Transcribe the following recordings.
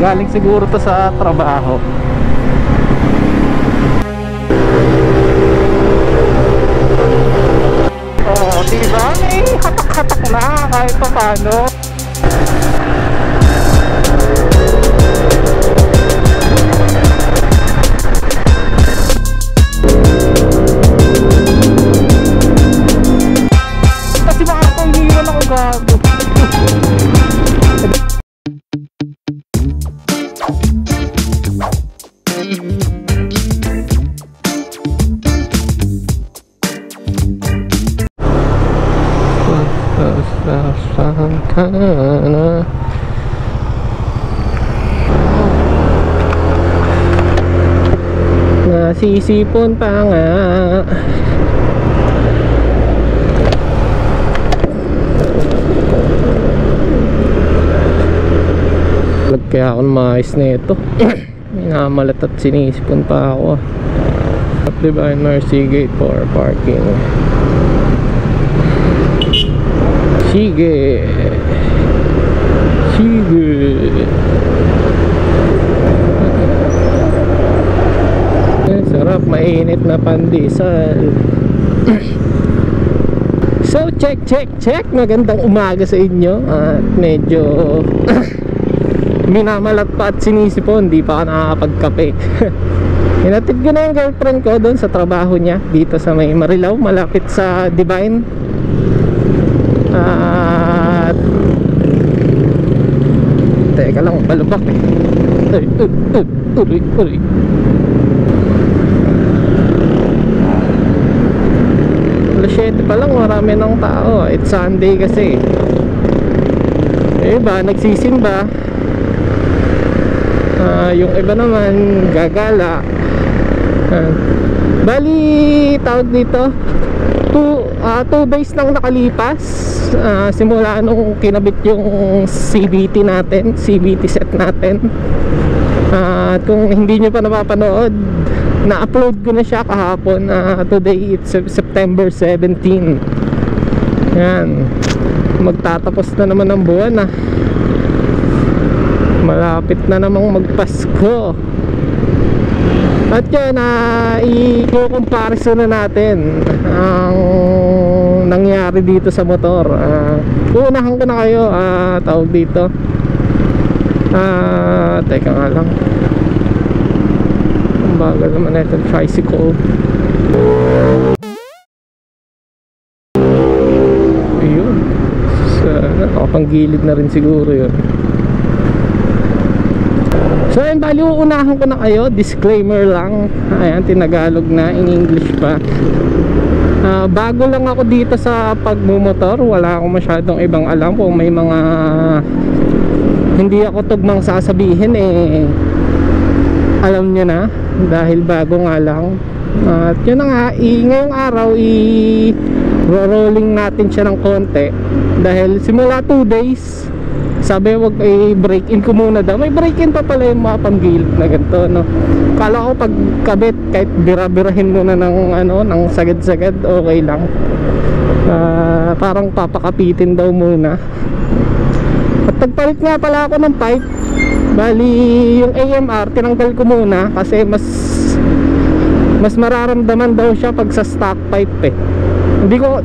Galing siguro to sa trabaho. Oh, diba? May hatak-hatak na kahit pa paano. Kasi baka kung hindi na ako gago. Nasisipon pa nga. Kaya ako maayos na ito. Minamalat at sinisipon pa ako. Divine Mercy Gate for parking. Sige. Sige. Sarap, mainit na pandesal. So check. Magandang umaga sa inyo. At medyo minamalat pa at sinisipon. Di pa ako nakakapagkape. Hinatid ko na yung girlfriend ko doon sa trabaho niya dito sa may Marilao, malapit sa Divine. At teka lang, balubak eh. Uy. Alas 7 pa lang, marami ng tao. It's Sunday kasi. Iba nagsisimba. Yung iba naman gagala. Bali tawag dito 2 days nang nakalipas simula nung kinabit yung CVT natin, CVT set natin. At kung hindi nyo pa napapanood, na-upload ko na siya kahapon. Today it's September 17. Yan, magtatapos na naman ang buwan. Malapit na namang magpasko. At yun, i-comparison na natin ang nangyari dito sa motor. Uunahan ko na kayo, tawag dito. Teka nga lang. Ang bagal naman na itong tricycle. Ayun. Nakapanggilid na rin siguro yun. So ayun, bali uunahan ko na kayo. Disclaimer lang. Ayan, tinagalog na, in English pa. Bago lang ako dito sa pagmumotor. Wala akong masyadong ibang alam. Kung may mga hindi ako tugmang sasabihin, alam nyo na. Dahil bago nga lang. At yun na nga, ngayong araw i-rolling natin siya ng konti. Dahil simula 2 days sabi wag i-break-in ko muna daw. May break-in pa pala yung mga panggilid na ganito, no? Kala ko pag kabit kahit bira-birahin muna ng sagad-sagad, okay lang. Parang papakapitin daw muna. At nagpalit nga pala ako ng pipe. Bali yung AMR tinanggal ko muna kasi mas mararamdaman daw siya pag sa stock pipe Hindi ko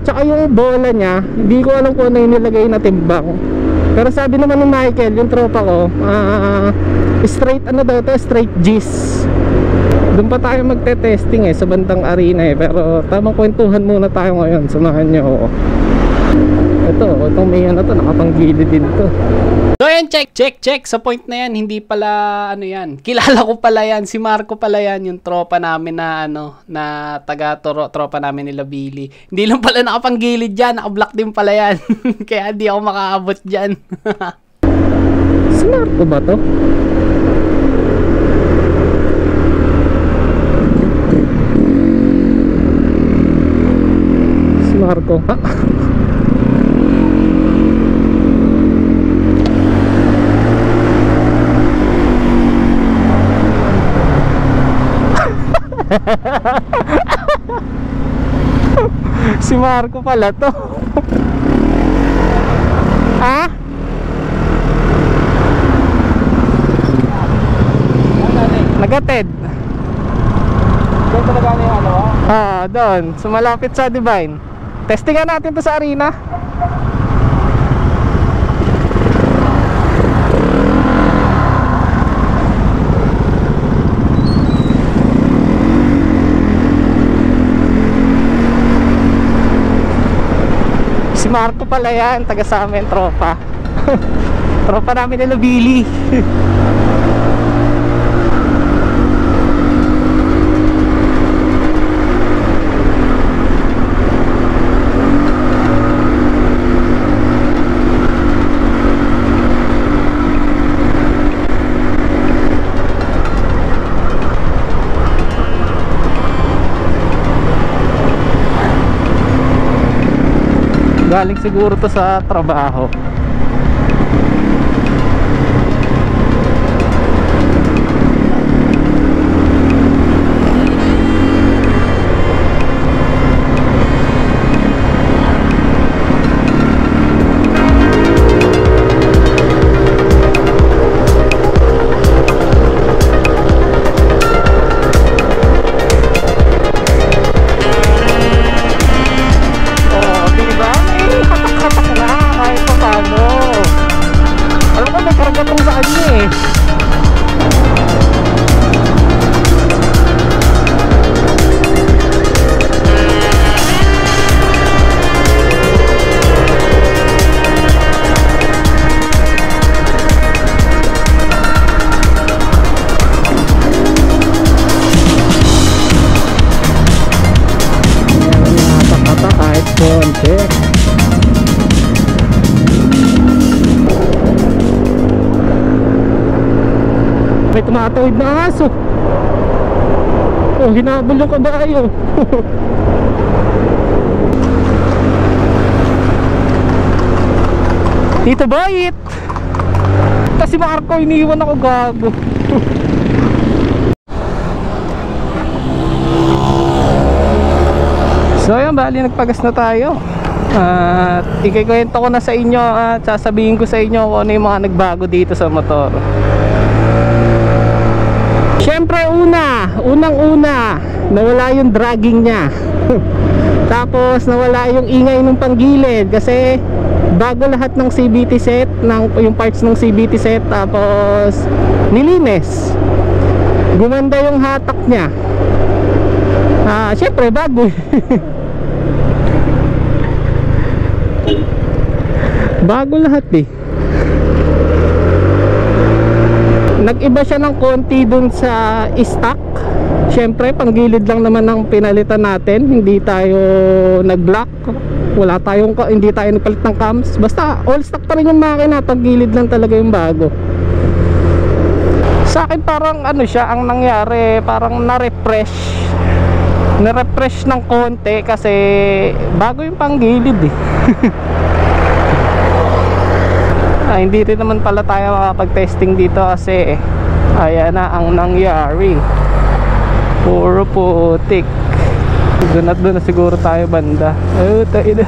tsaka yung bola niya, hindi ko alam kung ano yung nilagay na timbang. Pero sabi naman ni Michael, yung tropa ko, straight straight G's. Doon pa tayo magte-testing sa bandang arena pero tamang kwentuhan muna tayo ngayon. Samahan nyo ako. Itong may nakapanggilid din to. So yan, check. Sa point na yan, hindi pala yan. Kilala ko pala yan, si Marco pala yan, yung tropa namin na tropa namin nila Billy. Hindi lang pala nakapanggilid dyan, nakablock din pala yan. Kaya hindi ako makaabot dyan. Si Marco ba to? Si Marco, ha? Si Marco pala to. Ha? Gatid. Doon talaga na yung ano? Doon. So malapit sa Divine. Testingan natin to sa arena. Si Marco pala yan, taga sa amin, tropa. Tropa namin nila Billy. Galing siguro to sa trabaho. May tumatawid na aso. Oh, hinabol yung kabayo. Tito Bayit. Kasi Marco, iniiwan ako, gago. So ayan, bali nagpagas na tayo. At ikikwento ko na sa inyo at sasabihin ko sa inyo kung ano yung mga nagbago dito sa motor. Siyempre unang-una, nawala yung dragging niya. Tapos nawala yung ingay ng panggilid kasi bago lahat ng CVT set, yung parts ng CVT set, tapos nilinis. Gumanda yung hatak niya. Siyempre bago. Bago lahat eh. Nag-iba siya ng konti dun sa stock. Siyempre panggilid lang naman ang pinalitan natin. Hindi tayo nag-block. Hindi tayo nagpalit ng cams. Basta all stock pa rin yung makina. Panggilid lang talaga yung bago. Sa akin parang ano siya, ang nangyari, parang na-refresh ng konti kasi bago yung panggilid eh. Hindi rin naman pala tayo makapag-testing dito kasi ayan na ang nangyari. Puro putik. Doon at doon na siguro tayo banda. Tayo na.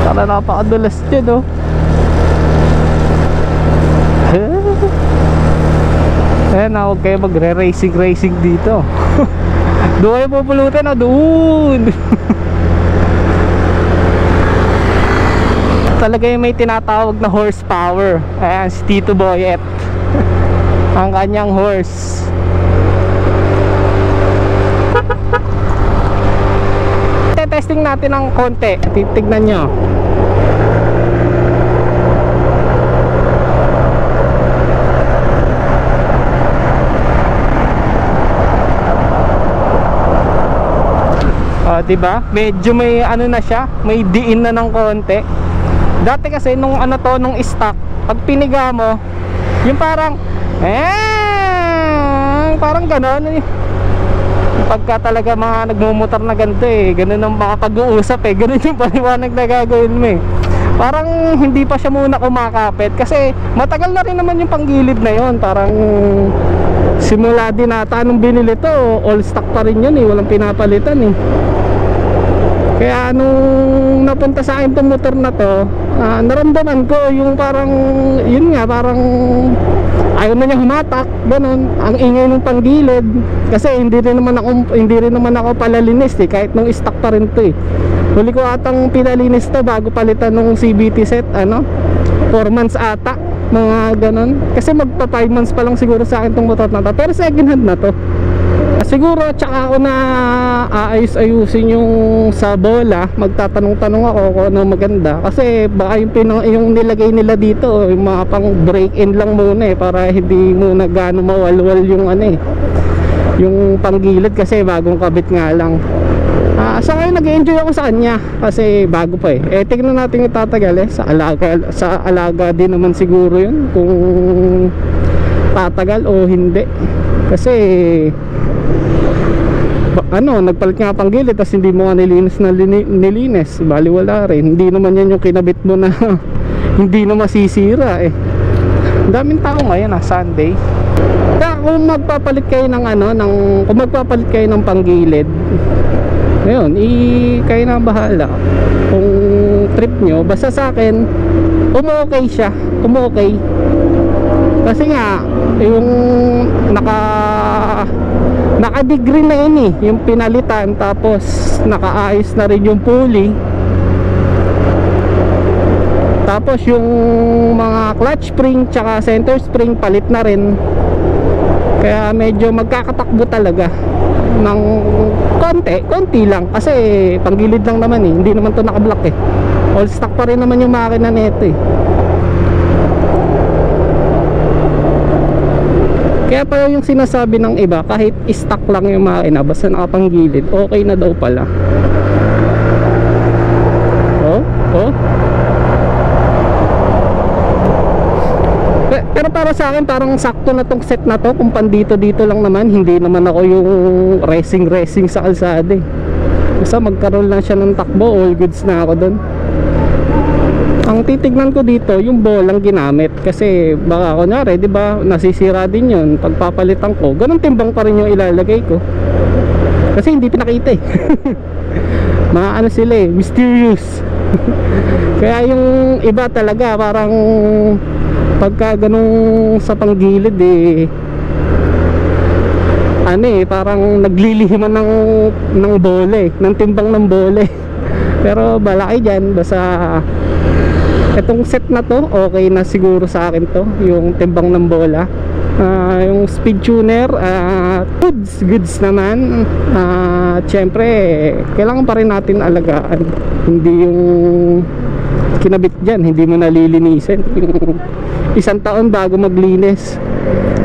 Tara, napakadulas dyan oh. Ayan na, huwag kayo magre-racing dito. Doon kayo pupulutin o doon. Talaga yung may tinatawag na horsepower. Ayan si Tito Boyet. Ang kanyang horse. Testing natin ng konti. Titignan nyo. Diba? Medyo may ano na siya, may diin na ng konti. Dati kasi nung stock, pag piniga mo, yung parang parang gano'n eh. Pagka talaga mga nagmumotor na ganito eh, gano'n ang makapag-uusap eh, gano'n yung paliwanag na gagawin mo eh. Parang hindi pa siya muna kumakapit kasi matagal na rin naman yung panggilid na yon. Parang simula din ata nung binili to, all stock pa rin yun eh, walang pinapalitan eh. Kaya nung napunta sa akin tong motor na to, naramdaman ko yung parang, yun nga, parang ayaw na niya humatak, ganun. Ang ingay ng panggilid kasi hindi rin naman ako palalinis eh, kahit nung stock pa rin to eh. Huli ko atang pinalinis to bago palitan nung CVT set, 4 months ata, mga ganun. Kasi magpa 5 months pa lang siguro sa akin tong motor na to, pero second hand na to. Siguro tsaka ako na ayusin yung sa bola, magtatanong-tanong ako kung ano maganda, kasi baka yung nilagay nila dito yung mga pang break in lang muna eh, para hindi muna gaano mawalwal yung yung panggilid, kasi bagong kabit nga lang. So ngayon nag-enjoy ako sa kanya kasi bago pa eh. Tignan natin yung tatagal eh, sa alaga din naman siguro yun kung tatagal o hindi, kasi nagpalit nga panggilid tapos hindi mo nga nilinis, baliwala rin. Hindi naman yan yung kinabit mo na hindi na masisira eh. Ang daming tao ngayon Sunday. Kaya kung magpapalit kayo ng panggilid, ngayon kayo na bahala kung trip nyo. Basta sa akin umokay siya, umokay. Kasi nga yung naka-degree na yun eh, yung pinalitan, tapos nakaayos na rin yung pulley, tapos yung mga clutch spring tsaka center spring palit na rin. Kaya medyo magkakatakbo talaga ng konti lang, kasi panggilid lang naman eh, hindi naman to naka-block eh, all stock pa rin naman yung makina nito eh. Kaya pala yung sinasabi ng iba, kahit stock lang yung makina basta nakapanggilid, okay na daw pala. Pero para sa akin parang sakto na tong set na to, kung pandito lang naman, hindi naman ako yung racing sa kalsada eh. Basta magkaroon lang siya ng takbo, all goods na ako dun. Ang titignan ko dito yung bolang ginamit, kasi baka kunyari diba nasisira din yun pagpapalitan ko, ganun timbang pa rin yung ilalagay ko, kasi hindi pinakita eh. Mga sila eh, mysterious. Kaya yung iba talaga parang pagka ganun sa panggilid eh, parang naglilihiman ng bole, ng timbang ng bole. Pero balaki dyan, basta etong set na to okay na siguro sa akin to, yung timbang ng bola. Yung speed tuner, goods naman. Syempre kailangan pa rin natin alagaan, hindi yung kinabit dyan hindi mo nalilinisin isang taon bago maglinis.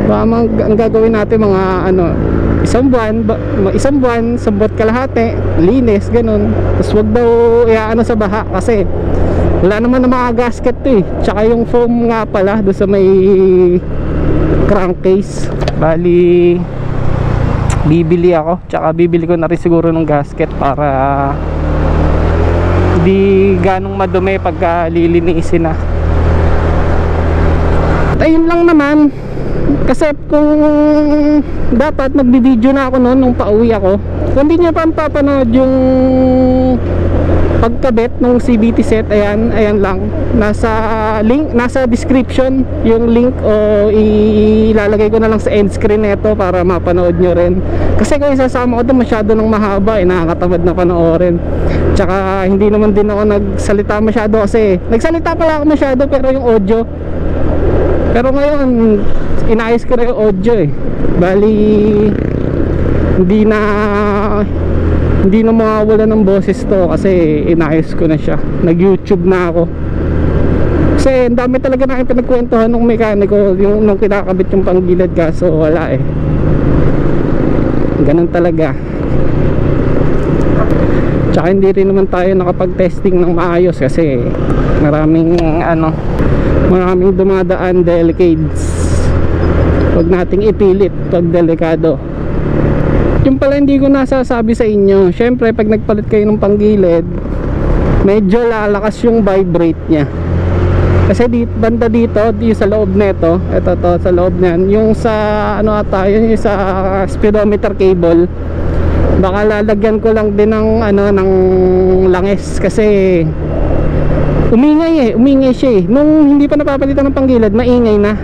Ang gagawin natin mga isang buwan, sabot kalahati linis, ganun. Tapos wag daw sa baha, kasi wala naman na mga gasket to eh. Tsaka yung foam nga pala doon sa may crankcase, bali bibili ako, tsaka bibili ko na rin siguro ng gasket para hindi ganong madumi pagka lilinisin na. At ayun lang naman, kasi kung dapat nagbibideo na ako noon nung pauwi ako, kung hindi nyo pa papanood yung pagkabit ng CVT set, ayan lang, nasa description yung link, o ilalagay ko na lang sa end screen nito para mapanood nyo rin. Kasi kung isasama ko doon masyado ng mahaba nakakatamad na panoorin. Tsaka hindi naman din ako nagsalita masyado, kasi nagsalita pala ako masyado pero yung audio, pero ngayon inayos ko na yung audio eh. Bali hindi na mawawala ng boses to, kasi inayos ko na siya, nag YouTube na ako. Kasi ang dami talaga na pinagkwentuhan ng mekaniko nung kinakabit yung panggilid, kaso wala eh, ganun talaga. Tsaka hindi rin naman tayo nakapag-testing ng maayos, kasi maraming dumadaan decades. Huwag nating ipilit pag delikado. Yung pala hindi ko nasasabi sa inyo, syempre pag nagpalit kayo ng panggilid, medyo lalakas yung vibrate nya. Kasi banda dito, sa loob nito, ito sa loob niyan, yung sa yung sa speedometer cable, baka lalagyan ko lang din ng ng langis, kasi umingay siya eh. Nung hindi pa napapalitan ng panggilid, maingay na.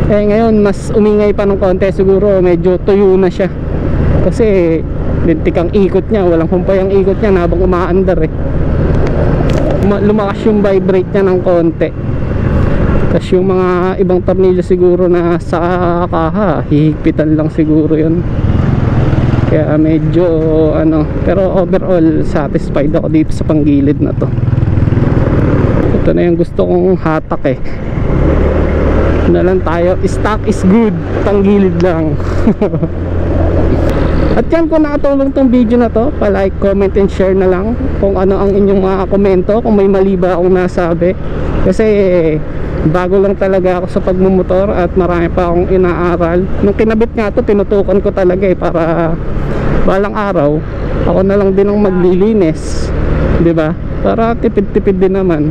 Ngayon mas umingay pa ng konti, siguro medyo tuyo na siya. Kasi lintik ang ikot niya, walang humpay ang ikot niya habang umaandar eh. Lumakas yung vibrate niya ng konti. Tapos yung mga ibang tornilyo siguro na sa kaha, hihigpitan lang siguro yun. Kaya medyo pero overall satisfied ako dito sa panggilid na to. Ito na yung gusto kong hatak eh. Na lang tayo, stock is good, panggilid lang. At yan, kung nakatulong tong video na to, pa-like, comment and share na lang kung ano ang inyong mga komento, kung may mali ba akong nasabi. Kasi bago lang talaga ako sa pagmumotor at marami pa akong inaaral. Nung kinabit nga to, tinutukan ko talaga eh, para balang araw ako na lang din ang maglilinis, 'di ba? Para tipid-tipid din naman.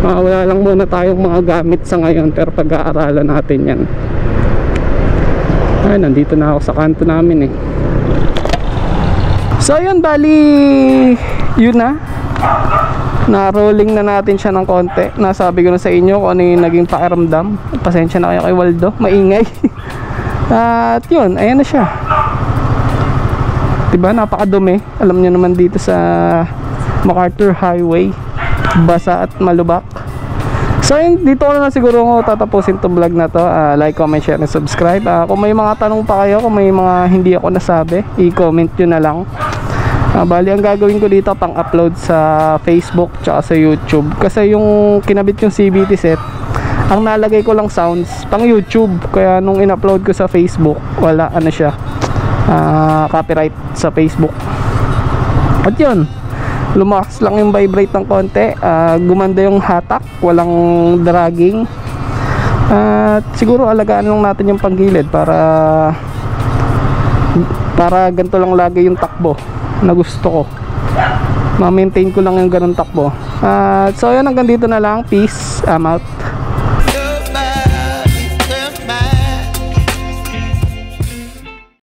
Wala lang muna tayong mga gamit sa ngayon, pero pag-aaralan natin yan. Ay, nandito na ako sa kanto namin eh. So yun, bali yun na rolling na natin siya ng konti. Nasabi ko na sa inyo kung ano yung naging pakiramdam. Pasensya na kayo kay Waldo, maingay. At yun, ayan na siya. Diba, napakadumi. Alam niyo naman dito sa MacArthur Highway, basa at malubak. So yun, dito ko na siguro tatapusin itong vlog na to. Like, comment, share, and subscribe. Kung may mga tanong pa kayo, kung may mga hindi ako nasabi, i-comment nyo na lang. Bali, ang gagawin ko dito, pang-upload sa Facebook tsaka sa YouTube. Kasi yung kinabit yung CVT set, ang nalagay ko lang sounds pang YouTube. Kaya nung in-upload ko sa Facebook, wala siya, copyright sa Facebook. At yun, lumakas lang yung vibrate ng konti, gumanda yung hatak, walang dragging. Siguro alagaan lang natin yung panggilid para ganito lang lagi yung takbo na gusto ko. Ma-maintain ko lang yung ganun takbo. So yan, hanggang dito na lang. Peace, I'm out.